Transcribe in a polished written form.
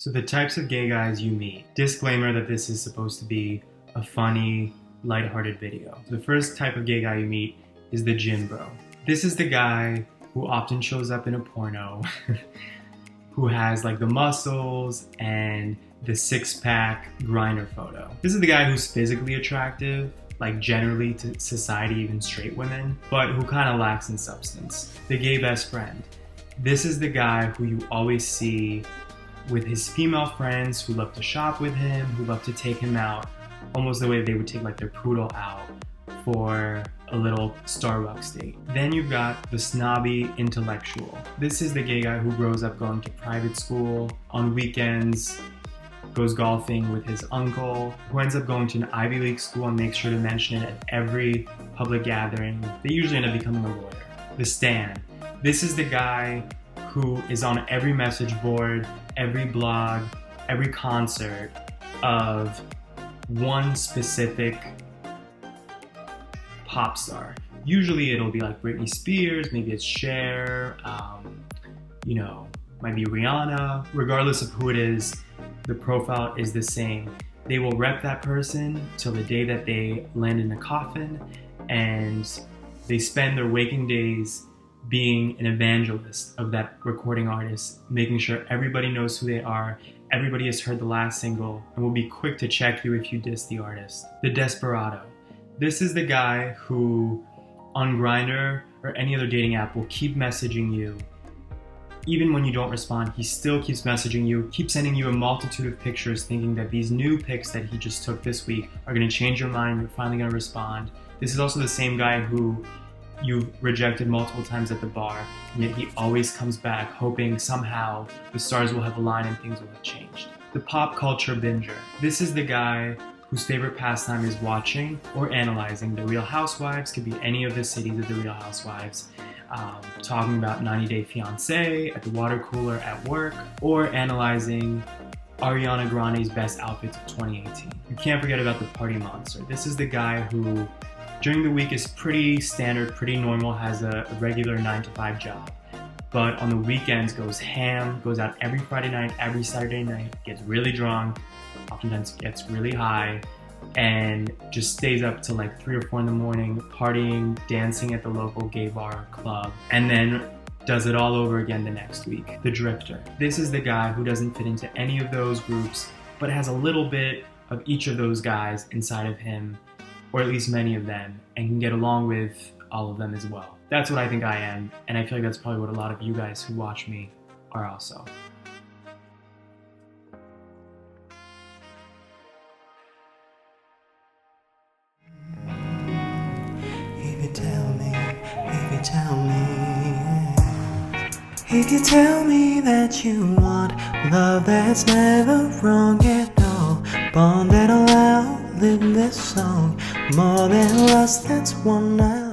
So the types of gay guys you meet. Disclaimer that this is supposed to be a funny, lighthearted video. The first type of gay guy you meet is the gym bro. This is the guy who often shows up in a porno, who has like the muscles and the six-pack grinder photo. This is the guy who's physically attractive, like generally to society, even straight women, but who kind of lacks in substance. The gay best friend. This is the guy who you always see with his female friends who love to shop with him, who love to take him out, almost the way they would take like their poodle out for a little Starbucks date. Then you've got the snobby intellectual. This is the gay guy who grows up going to private school, on weekends goes golfing with his uncle, who ends up going to an Ivy League school and makes sure to mention it at every public gathering. They usually end up becoming a lawyer. The stan. This is the guy who is on every message board, every blog, every concert of one specific pop star. Usually it'll be like Britney Spears, maybe it's Cher, might be Rihanna. Regardless of who it is, the profile is the same. They will rep that person till the day that they land in a coffin, and they spend their waking days being an evangelist of that recording artist, making sure everybody knows who they are, everybody has heard the last single, and will be quick to check you if you diss the artist. The desperado. This is the guy who, on Grindr or any other dating app, will keep messaging you. Even when you don't respond, he still keeps messaging you, keeps sending you a multitude of pictures, thinking that these new pics that he just took this week are gonna change your mind, you're finally gonna respond. This is also the same guy who you've rejected multiple times at the bar, and yet he always comes back, hoping somehow the stars will have aligned and things will have changed. The pop culture binger. This is the guy whose favorite pastime is watching or analyzing The Real Housewives, could be any of the cities of The Real Housewives, talking about 90 Day Fiancé at the water cooler at work, or analyzing Ariana Grande's best outfits of 2018. You can't forget about the party monster. This is the guy who during the week is pretty standard, pretty normal, has a regular 9-to-5 job, but on the weekends goes ham, goes out every Friday night, every Saturday night, gets really drunk, oftentimes gets really high, and just stays up till like 3 or 4 in the morning, partying, dancing at the local gay bar club, and then does it all over again the next week. The drifter. This is the guy who doesn't fit into any of those groups, but has a little bit of each of those guys inside of him, or at least many of them, and can get along with all of them as well. That's what I think I am, and I feel like that's probably what a lot of you guys who watch me are also. If you tell me that you want love that's never wrong at all, bond that'll outlive this song, more than lust, that's one night.